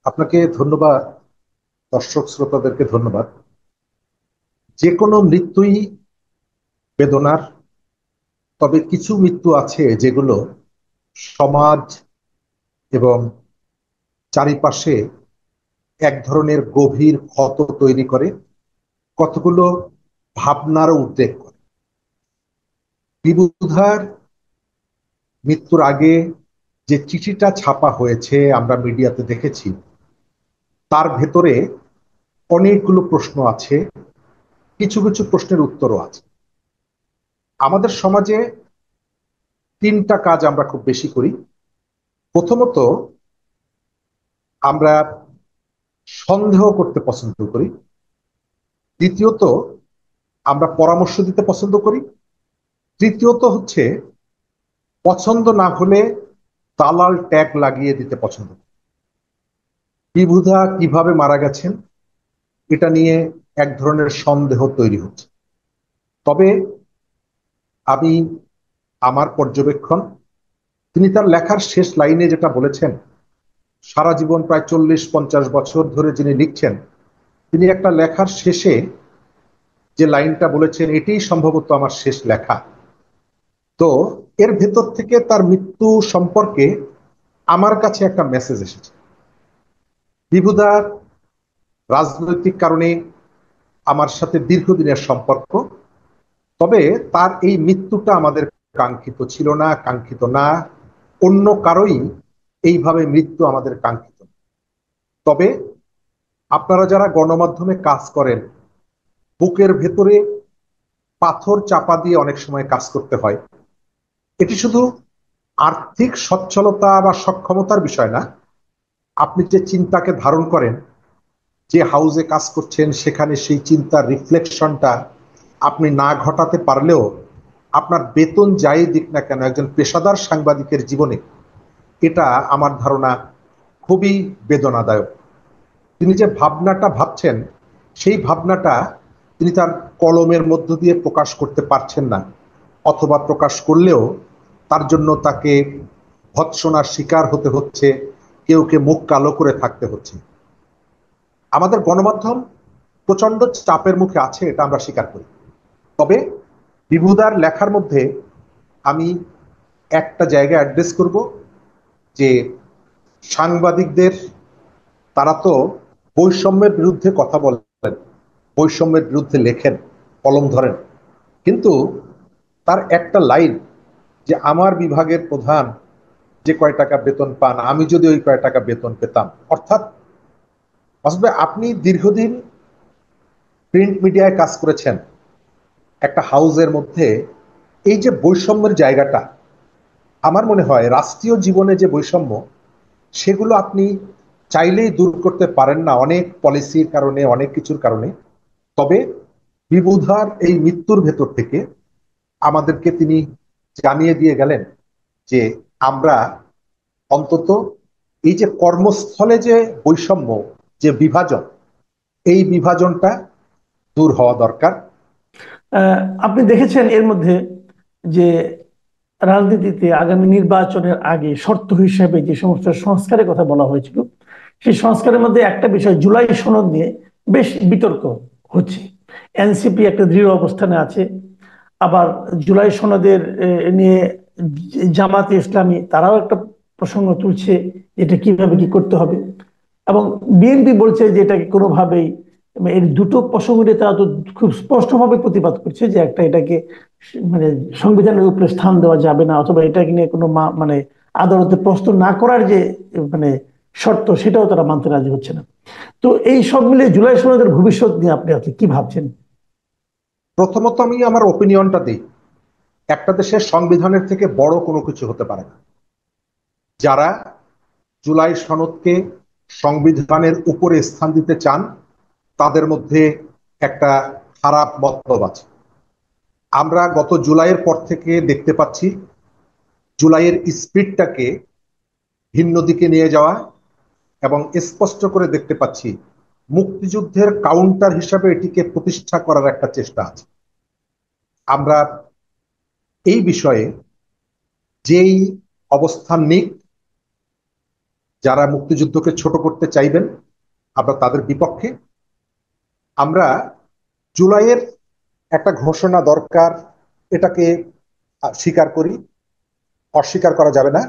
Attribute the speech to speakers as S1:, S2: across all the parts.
S1: আপনাকে ধন্যবাদ। দর্শক শ্রোতাদেরকে ধন্যবাদ। যে কোনো মৃত্যুই বেদনার, তবে কিছু মৃত্যু আছে যেগুলো সমাজ এবং চারিপাশে এক ধরনের গভীর ক্ষত তৈরি করে, কতগুলো ভাবনারও উদ্রেক করে। বিবুধার মৃত্যুর আগে যে চিঠিটা ছাপা হয়েছে আমরা মিডিয়াতে দেখেছি, তার ভেতরে অনেকগুলো প্রশ্ন আছে, কিছু কিছু প্রশ্নের উত্তরও আছে। আমাদের সমাজে তিনটা কাজ আমরা খুব বেশি করি। প্রথমত, আমরা সন্দেহ করতে পছন্দ করি। দ্বিতীয়ত, আমরা পরামর্শ দিতে পছন্দ করি। তৃতীয়ত হচ্ছে, পছন্দ না হলে দালাল ট্যাগ লাগিয়ে দিতে পছন্দ করি। বিভুধা কিভাবে মারা গেছেন এটা নিয়ে এক ধরনের সন্দেহ তৈরি হচ্ছে। তবে আমি, আমার পর্যবেক্ষণ, তিনি তার লেখার শেষ লাইনে যেটা বলেছেন, সারা জীবন প্রায় 40-50 বছর ধরে যিনি লিখছেন, তিনি একটা লেখার শেষে যে লাইনটা বলেছেন, এটাই সম্ভবত আমার শেষ লেখা। তো এর ভেতর থেকে তার মৃত্যু সম্পর্কে আমার কাছে একটা মেসেজ এসেছে। বিভুদার রাজনৈতিক কারণে আমার সাথে দীর্ঘদিনের সম্পর্ক, তবে তার এই মৃত্যুটা আমাদের কাঙ্ক্ষিত ছিল না, কাঙ্ক্ষিত না। অন্য কারোই এইভাবে মৃত্যু আমাদের কাঙ্ক্ষিত। তবে আপনারা যারা গণমাধ্যমে কাজ করেন, বুকের ভেতরে পাথর চাপা দিয়ে অনেক সময় কাজ করতে হয়। এটি শুধু আর্থিক সচ্ছলতা বা সক্ষমতার বিষয় না। আপনি যে চিন্তাকে ধারণ করেন, যে হাউজে কাজ করছেন, সেখানে সেই চিন্তার রিফ্লেকশনটা আপনি না ঘটাতে পারলেও আপনার বেতন যাই দিক না কেন, একজন পেশাদার সাংবাদিকের জীবনে এটা আমার ধারণা খুবই বেদনাদায়ক। তিনি যে ভাবনাটা ভাবছেন, সেই ভাবনাটা তিনি তার কলমের মধ্য দিয়ে প্রকাশ করতে পারছেন না, অথবা প্রকাশ করলেও তার জন্য তাকে ভৎসনার শিকার হতে হচ্ছে, কেউ কে মুখ কালো করে থাকতে হচ্ছে। আমাদের গণমাধ্যম প্রচন্ড চাপের মুখে আছে, এটা আমরা স্বীকার করি। তবে বিভুদার লেখার মধ্যে আমি একটা জায়গা অ্যাড্রেস করব, যে সাংবাদিকদের, তারা তো বৈষম্যের বিরুদ্ধে কথা বলেন, বৈষম্যের বিরুদ্ধে লেখেন, কলম ধরেন, কিন্তু তার একটা লাইন, যে আমার বিভাগের প্রধান যে কয় টাকা বেতন পান, আমি যদি ওই কয় টাকা বেতন পেতাম। অর্থাৎ আসলে আপনি দীর্ঘদিন প্রিন্ট মিডিয়ায় কাজ করেছেন, একটা হাউজের মধ্যে এই যে বৈষম্যের জায়গাটা, আমার মনে হয় রাষ্ট্রীয় জীবনে যে বৈষম্য, সেগুলো আপনি চাইলেই দূর করতে পারেন না, অনেক পলিসির কারণে, অনেক কিছুর কারণে। তবে বিবুধার এই মৃত্যুর ভেতর থেকে আমাদেরকে তিনি জানিয়ে দিয়ে গেলেন যে আমরা অন্তত এই যে কর্মস্থলে যে বৈষম্য, যে বিভাজন, এই বিভাজনটা দূর হওয়া দরকার।
S2: আহ, আপনি দেখেছেন এর মধ্যে যে রাজনীতিতে আগামী নির্বাচনের আগে শর্ত হিসেবে যে সমস্ত সংস্কারের কথা বলা হয়েছিল, সেই সংস্কারের মধ্যে একটা বিষয় জুলাই সনদ নিয়ে বেশ বিতর্ক হচ্ছে। এনসিপি একটা দৃঢ় অবস্থানে আছে, আবার জুলাই সনদের নিয়ে জামাতে ইসলামী তারাও একটা প্রসঙ্গ তুলছে, এটা কিভাবে কি করতে হবে। এবং বিএনপি বলছে যে এটাকে কোনোভাবেই, এর দুটো প্রসঙ্গ নিয়ে তারা তো খুব স্পষ্টভাবে প্রতিবাদ করছে যে একটা, এটাকে মানে সংবিধানের উপরে স্থান দেওয়া যাবে না, অথবা এটাকে নিয়ে কোনো মানে আদালতে প্রশ্ন না করার যে মানে শর্ত, সেটাও তারা মানতে রাজি হচ্ছে না। তো এই সব মিলিয়ে জুলাই সনদের ভবিষ্যৎ নিয়ে আপনি আপনি কি ভাবছেন?
S1: প্রথমত আমি আমার ওপিনিয়নটা দিই, একটা দেশের সংবিধানের থেকে বড় কোনো কিছু হতে পারে না। যারা জুলাই সনদকে সংবিধানের উপরে স্থান দিতে চান, তাদের মধ্যে একটা খারাপ মতলব আছে। আমরা গত জুলাইয়ের পর থেকে দেখতে পাচ্ছি জুলাইয়ের স্পিরিটটাকে ভিন্ন দিকে নিয়ে যাওয়া, এবং স্পষ্ট করে দেখতে পাচ্ছি মুক্তিযুদ্ধের কাউন্টার হিসাবে এটিকে প্রতিষ্ঠা করার একটা চেষ্টা আছে। আমরা এই বিষয়ে যেই অবস্থান নিক, যারা মুক্তিযুদ্ধকে ছোট করতে চাইবেন আমরা তাদের বিপক্ষে। আমরা জুলাইয়ের একটা ঘোষণা দরকার, এটাকে স্বীকার করি, অস্বীকার করা যাবে না।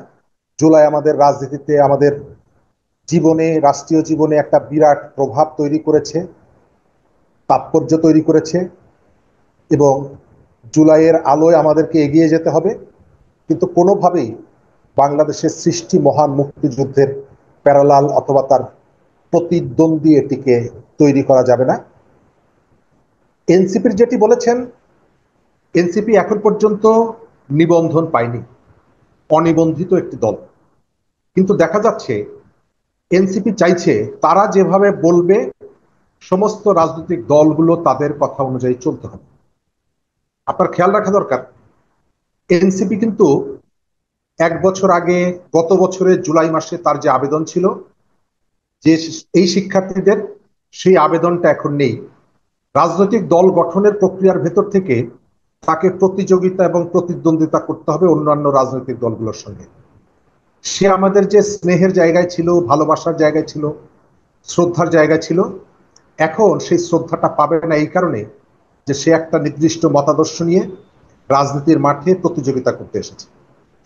S1: জুলাই আমাদের রাজনীতিতে, আমাদের জীবনে, রাষ্ট্রীয় জীবনে একটা বিরাট প্রভাব তৈরি করেছে, তাৎপর্য তৈরি করেছে, এবং জুলাইয়ের আলোয় আমাদেরকে এগিয়ে যেতে হবে। কিন্তু কোনোভাবেই বাংলাদেশের সৃষ্টি মহান মুক্তিযুদ্ধের প্যারালাল অথবা তার প্রতিদ্বন্দ্বী এটিকে তৈরি করা যাবে না। এনসিপির যেটি বলেছেন, এনসিপি এখন পর্যন্ত নিবন্ধন পায়নি, অনিবন্ধিত একটি দল। কিন্তু দেখা যাচ্ছে এনসিপি চাইছে তারা যেভাবে বলবে সমস্ত রাজনৈতিক দলগুলো তাদের কথা অনুযায়ী চলতে হবে। আপনার খেয়াল রাখা দরকার, এনসিপি কিন্তু 1 বছর আগে, গত বছরের জুলাই মাসে তার যে আবেদন ছিল যে এই শিক্ষার্থীদের, সেই আবেদনটা এখন নেই। রাজনৈতিক দল গঠনের প্রক্রিয়ার ভেতর থেকে তাকে প্রতিযোগিতা এবং প্রতিদ্বন্দ্বিতা করতে হবে অন্যান্য রাজনৈতিক দলগুলোর সঙ্গে। সে আমাদের যে স্নেহের জায়গায় ছিল, ভালোবাসার জায়গায় ছিল, শ্রদ্ধার জায়গায় ছিল, এখন সেই শ্রদ্ধাটা পাবে না এই কারণে যে সে একটা নির্দিষ্ট মতাদর্শ নিয়ে রাজনীতির মাঠে প্রতিযোগিতা করতে এসেছে।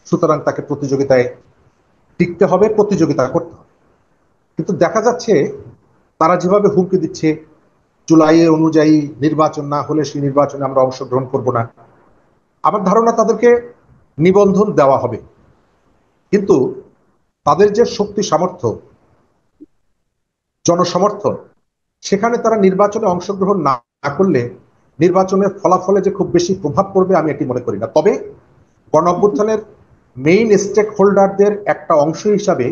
S1: সুতরাং তাকে প্রতিযোগিতায় টিকতে হবে, প্রতিযোগিতা করতে হবে। কিন্তু দেখা যাচ্ছে তারা যেভাবে হুমকি দিচ্ছে, জুলাই অনুযায়ী নির্বাচন না হলে সেই নির্বাচনে আমরা অংশগ্রহণ করব না, আমার ধারণা তাদেরকে নিবন্ধন দেওয়া হবে। কিন্তু তাদের যে শক্তি, সামর্থ্য, জনসমর্থন, সেখানে তারা নির্বাচনে অংশগ্রহণ না করলে নির্বাচনের ফলাফলে যে খুব বেশি প্রভাব পড়বে আমি এটি মনে করি না। তবে গণঅভ্যুত্থানের মেইন স্টেক হোল্ডারদের একটা অংশ হিসাবে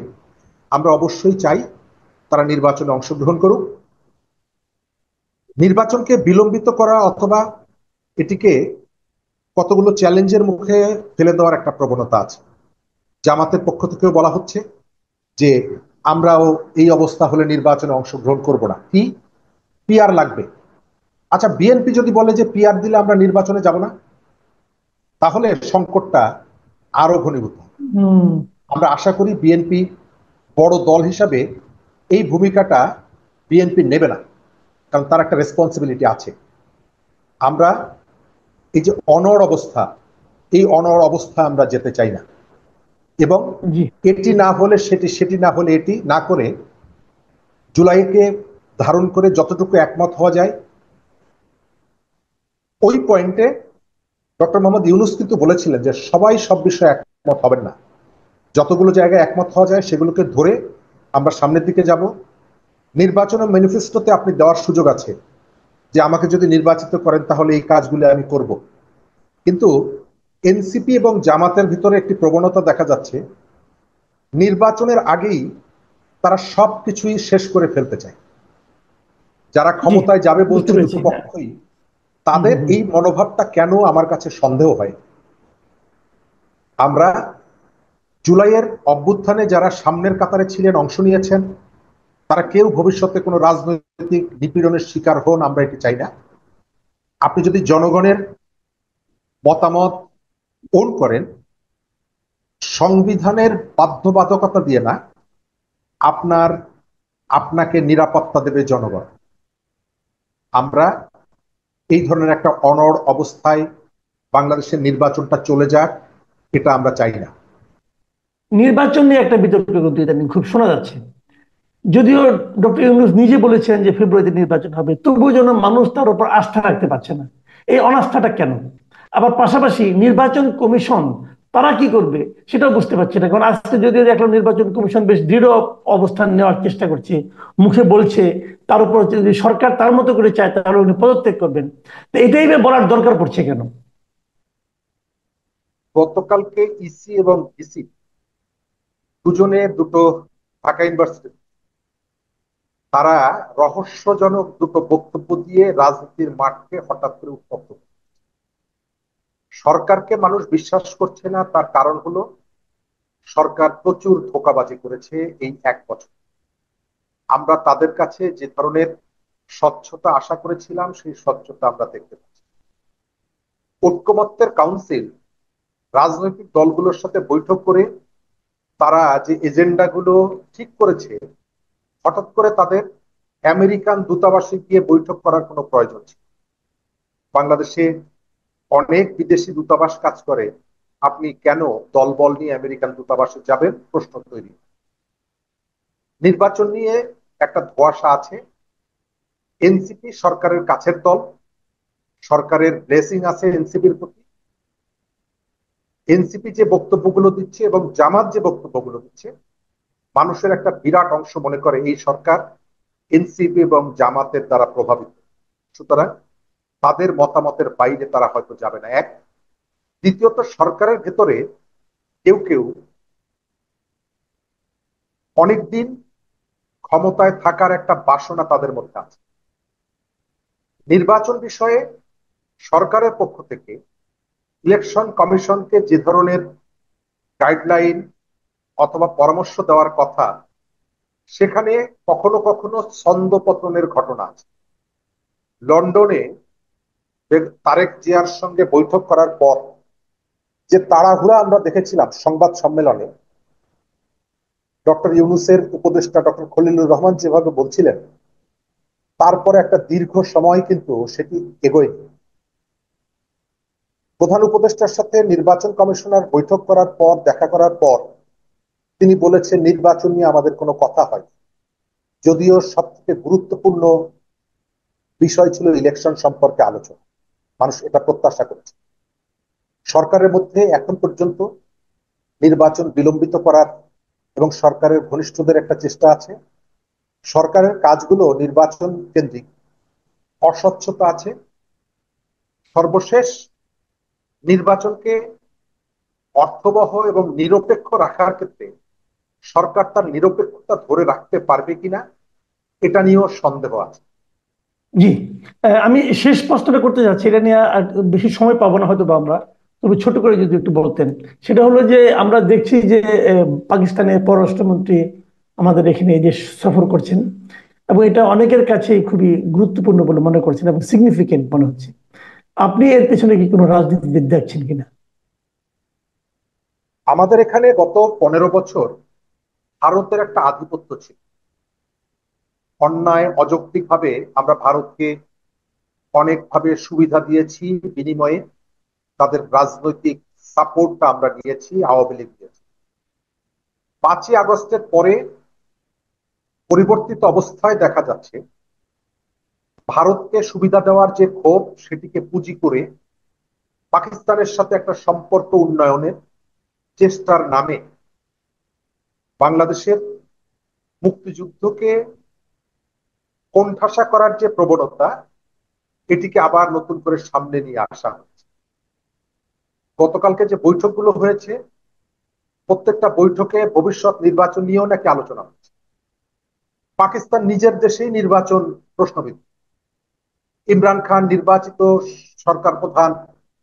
S1: আমরা অবশ্যই চাই তারা নির্বাচনে অংশগ্রহণ করুক। নির্বাচনকে বিলম্বিত করা অথবা এটিকে কতগুলো চ্যালেঞ্জের মুখে ফেলে দেওয়ার একটা প্রবণতা আছে। জামাতের পক্ষ থেকেও বলা হচ্ছে যে আমরাও এই অবস্থা হলে নির্বাচনে অংশগ্রহণ করব না, কি পিআর লাগবে। আচ্ছা, বিএনপি যদি বলে যে পিআর দিলে আমরা নির্বাচনে যাব না, তাহলে সংকটটা আরো ঘনীভূত হবে।
S2: হুম।
S1: আমরা আশা করি বিএনপি বড় দল হিসাবে এই ভূমিকাটা বিএনপি নেবে না, কারণ তার একটা রেসপন্সিবিলিটি আছে। আমরা এই যে অনড় অবস্থা, এই অনড় অবস্থা আমরা যেতে চাই না, এবং
S2: জি।
S1: এটি না হলে সেটি, সেটি না হলে এটি না করে জুলাইকে ধারণ করে যতটুকু একমত হওয়া যায় ওই পয়েন্টে ডক্টর মোহাম্মদ ইউনূস কিন্তু বলেছিলেন যে সবাই সব বিষয়ে একমত হবেন না, যতগুলো জায়গায় একমত হওয়া যায় সেগুলোকে ধরে আমরা সামনের দিকে যাব। নির্বাচন ও ম্যানিফেস্টোতে আপনি দেওয়ার সুযোগ আছে যে আমাকে যদি নির্বাচিত করেন তাহলে এই কাজগুলো আমি করব। কিন্তু এনসিপি এবং জামাতের ভিতরে একটি প্রবণতা দেখা যাচ্ছে, নির্বাচনের আগেই তারা সবকিছুই শেষ করে ফেলতে চায়। যারা
S2: জি,
S1: ক্ষমতায় যাবে
S2: বুঝতে
S1: বলছে
S2: পেরেছি।
S1: দুটো
S2: হ্যাঁ।
S1: পক্ষই,
S2: হুম,
S1: তাদের
S2: হুম।
S1: এই মনোভাবটা কেন আমার কাছে সন্দেহ হয়। আমরা জুলাইয়ের অভ্যুত্থানে যারা সামনের কাতারে ছিলেন, অংশ নিয়েছেন, তারা কেউ ভবিষ্যতে কোনো রাজনৈতিক নিপীড়নের শিকার হন, আমরা এটি চাই না। আপনি যদি জনগণের মতামত ওন করেন, সংবিধানের বাধ্যবাধকতা দিয়ে না, আপনার আপনাকে নিরাপত্তা দেবে জনগণ। আমরা এই ধরনের একটা অনড় অবস্থায় বাংলাদেশের নির্বাচনটা চলে যাক, এটা আমরা চাই না।
S2: নির্বাচন নিয়ে একটা বিতর্ক কিন্তু ইদানিং খুব শোনা যাচ্ছে। যদিও ডক্টর ইউনূস নিজে বলেছেন যে ফেব্রুয়ারিতে নির্বাচন হবে, তবুও যেন মানুষ তার উপর আস্থা রাখতে পারছে না। এই অনাস্থাটা কেন? আবার পাশাপাশি নির্বাচন কমিশন তারা কি করবে সেটাও বুঝতে পারছি না। কারণ আজকে যদিও দেখলাম নির্বাচন কমিশন বেশ দৃঢ় অবস্থান নেওয়ার চেষ্টা করছে, মুখে বলছে তার উপর যদি সরকার তার মতো করে চায় তাহলে উনি পদত্যাগ করবেন। তো এটাই বা বলার দরকার পড়ছে কেন?
S1: গতকালকে ইসি এবং ভিসি দুজনে, দুটো ঢাকা ইউনিভার্সিটি, তারা রহস্যজনক দুটো বক্তব্য দিয়ে রাজনীতির মাঠকে হঠাৎ করে উত্তপ্ত করে। সরকারকে মানুষ বিশ্বাস করছে না, তার কারণ হলো সরকার প্রচুর ধোঁকাবাজি করেছে এই 1 বছর। আমরা তাদের কাছে যে ধরনের স্বচ্ছতা আশা করেছিলাম সেই স্বচ্ছতা আমরা দেখতে পাচ্ছি। ঐক্যমত্যের কাউন্সিল রাজনৈতিক দলগুলোর সাথে বৈঠক করে তারা যে এজেন্ডাগুলো ঠিক করেছে, হঠাৎ করে তাদের আমেরিকান দূতাবাসে গিয়ে বৈঠক করার কোনো প্রয়োজন ছিল? বাংলাদেশে অনেক বিদেশি দূতাবাস কাজ করে, আপনি কেন দলবল নিয়ে আমেরিকান দূতাবাসে যাবেন? প্রশ্ন তৈরি। নির্বাচন নিয়ে একটা ধোঁয়াশা আছে। এনসিপি সরকারের কাছের দল, সরকারের ব্লেসিং আছে এনসিপির প্রতি। এনসিপি যে বক্তব্যগুলো দিচ্ছে এবং জামাত যে বক্তব্যগুলো দিচ্ছে, মানুষের একটা বিরাট অংশ মনে করে এই সরকার এনসিপি এবং জামাতের দ্বারা প্রভাবিত। সুতরাং তাদের মতামতের বাইরে তারা হয়তো যাবে না, এক। দ্বিতীয়ত, সরকারের ভেতরে কেউ কেউ অনেকদিন ক্ষমতায় থাকার একটা বাসনা তাদের মধ্যে আছে। নির্বাচন বিষয়ে সরকারের পক্ষ থেকে ইলেকশন কমিশনকে যে ধরনের গাইডলাইন অথবা পরামর্শ দেওয়ার কথা, সেখানে কখনো কখনো ছন্দপতনের ঘটনা আছে। লন্ডনে তারেক জিয়ার সঙ্গে বৈঠক করার পর যে তাড়াহুড়া আমরা দেখেছিলাম সংবাদ সম্মেলনে, ডক্টর ইউনূসের উপদেষ্টা ডক্টর খলিলুর রহমান যেভাবে বলছিলেন, তারপরে একটা দীর্ঘ সময় কিন্তু সেটি এগোয়নি। প্রধান উপদেষ্টার সাথে নির্বাচন কমিশনার বৈঠক করার পর, দেখা করার পর তিনি বলেছেন নির্বাচন নিয়ে আমাদের কোনো কথা হয়, যদিও সবথেকে গুরুত্বপূর্ণ বিষয় ছিল ইলেকশন সম্পর্কে আলোচনা। মানুষ এটা প্রত্যাশা করছে। সরকারের মধ্যে এখন পর্যন্ত নির্বাচন বিলম্বিত করার এবং সরকারের ঘনিষ্ঠদের একটা চেষ্টা আছে। সরকারের কাজগুলো নির্বাচন কেন্দ্রিক, অস্বচ্ছতা আছে। সর্বশেষ, নির্বাচনকে অর্থবহ এবং নিরপেক্ষ রাখার ক্ষেত্রে সরকার তার নিরপেক্ষতা ধরে রাখতে পারবে কিনা, এটা নিয়েও সন্দেহ আছে।
S2: জি, আমি শেষ প্রশ্নটা করতে যাচ্ছি, এটা নিয়ে আর বেশি সময় পাবো না হয়তো বা আমরা, তবে ছোট করে যদি একটু বলতেন। সেটা হলো যে আমরা দেখছি যে পাকিস্তানের পররাষ্ট্রমন্ত্রী আমাদের এখানে এই যে সফর করছেন, এবং এটা অনেকের কাছে খুবই গুরুত্বপূর্ণ বলে মনে করছেন এবং সিগনিফিকেন্ট মনে হচ্ছে। আপনি এর পেছনে কি কোনো রাজনীতিবিদ দেখছেন কিনা?
S1: আমাদের এখানে গত 15 বছর ভারতের একটা আধিপত্য ছিল। অন্যায় অযৌক্তিক ভাবে আমরা ভারতকে অনেকভাবে সুবিধা দিয়েছি, বিনিময়ে তাদের রাজনৈতিক সাপোর্টটা আমরা নিয়েছি, আওয়ামী লীগ দিয়েছি। 5ই আগস্টের পরে পরিবর্তিত অবস্থায় দেখা যাচ্ছে ভারতকে সুবিধা দেওয়ার যে ক্ষোভ, সেটিকে পুঁজি করে পাকিস্তানের সাথে একটা সম্পর্ক উন্নয়নের চেষ্টার নামে বাংলাদেশের মুক্তিযুদ্ধকে কোণঠাসা করার যে প্রবণতা, এটিকে আবার নতুন করে সামনে নিয়ে আসা হচ্ছে। গতকালকে যে বৈঠকগুলো হয়েছে, প্রত্যেকটা বৈঠকে ভবিষ্যৎ নির্বাচন নিয়েও নাকি আলোচনা হচ্ছে। পাকিস্তান নিজের দেশেই নির্বাচন প্রশ্নবিদ্ধ। ইমরান খান নির্বাচিত সরকার প্রধান,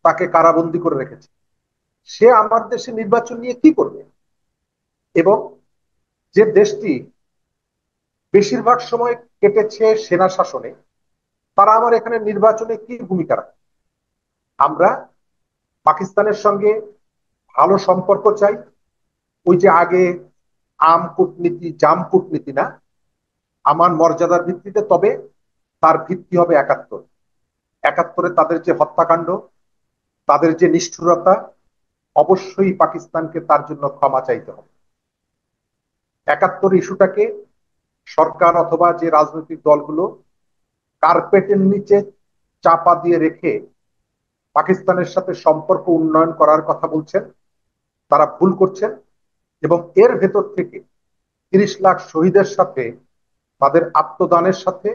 S1: তাকে কারাবন্দী করে রেখেছে। সে আমার দেশে নির্বাচন নিয়ে কি করবে? এবং যে দেশটি বেশিরভাগ সময় কেটেছে সেনা শাসনে, তারা আমার এখানে নির্বাচনে কি ভূমিকা রাখে? আমরা পাকিস্তানের সঙ্গে ভালো সম্পর্ক চাই, ওই যে আগে আম কূটনীতি জাম কূটনীতি না, আমার মর্যাদার ভিত্তিতে। তবে তার ভিত্তি হবে 71। 71-এ তাদের যে হত্যাকাণ্ড, তাদের যে নিষ্ঠুরতা, অবশ্যই পাকিস্তানকে তার জন্য ক্ষমা চাইতে হবে। 71 ইস্যুটাকে সরকার অথবা যে রাজনৈতিক দলগুলো কার্পেটের নিচে চাপা দিয়ে রেখে পাকিস্তানের সাথে সম্পর্ক উন্নয়ন করার কথা বলছেন, তারা ভুল করছেন। এবং এর ভেতর থেকে 30 লাখ শহীদের সাথে, তাদের আত্মদানের সাথে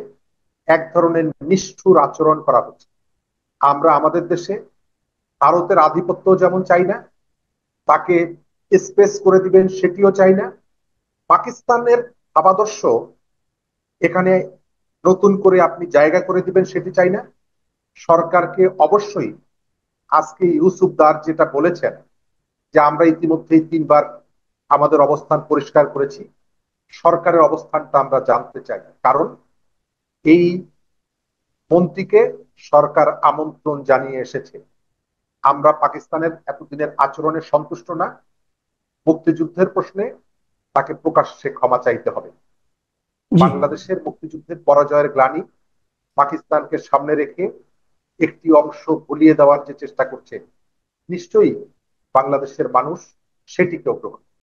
S1: এক ধরনের নিষ্ঠুর আচরণ করা হচ্ছে। আমরা আমাদের দেশে ভারতের আধিপত্য যেমন চাই না, তাকে স্পেস করে দিবেন সেটিও চাই না। পাকিস্তানের ভাবাদর্শ এখানে নতুন করে আপনি জায়গা করে দিবেন সেটি চাই না। সরকারকে অবশ্যই, আজকে ইউসুফদার যেটা বলেছেন যে আমরা ইতিমধ্যেই 3বার আমাদের অবস্থান পরিষ্কার করেছি, সরকারের অবস্থানটা আমরা জানতে চাই। কারণ এই মন্ত্রীকে সরকার আমন্ত্রণ জানিয়ে এসেছে। আমরা পাকিস্তানের এতদিনের আচরণে সন্তুষ্ট না। মুক্তিযুদ্ধের প্রশ্নে তাকে প্রকাশ্যে ক্ষমা চাইতে হবে।
S2: জি।
S1: বাংলাদেশের মুক্তিযুদ্ধের পরাজয়ের গ্লানি পাকিস্তানকে সামনে রেখে একটি অংশ ভুলিয়ে দেওয়ার যে চেষ্টা করছে, নিশ্চয়ই বাংলাদেশের মানুষ সেটিকেও গ্রহণ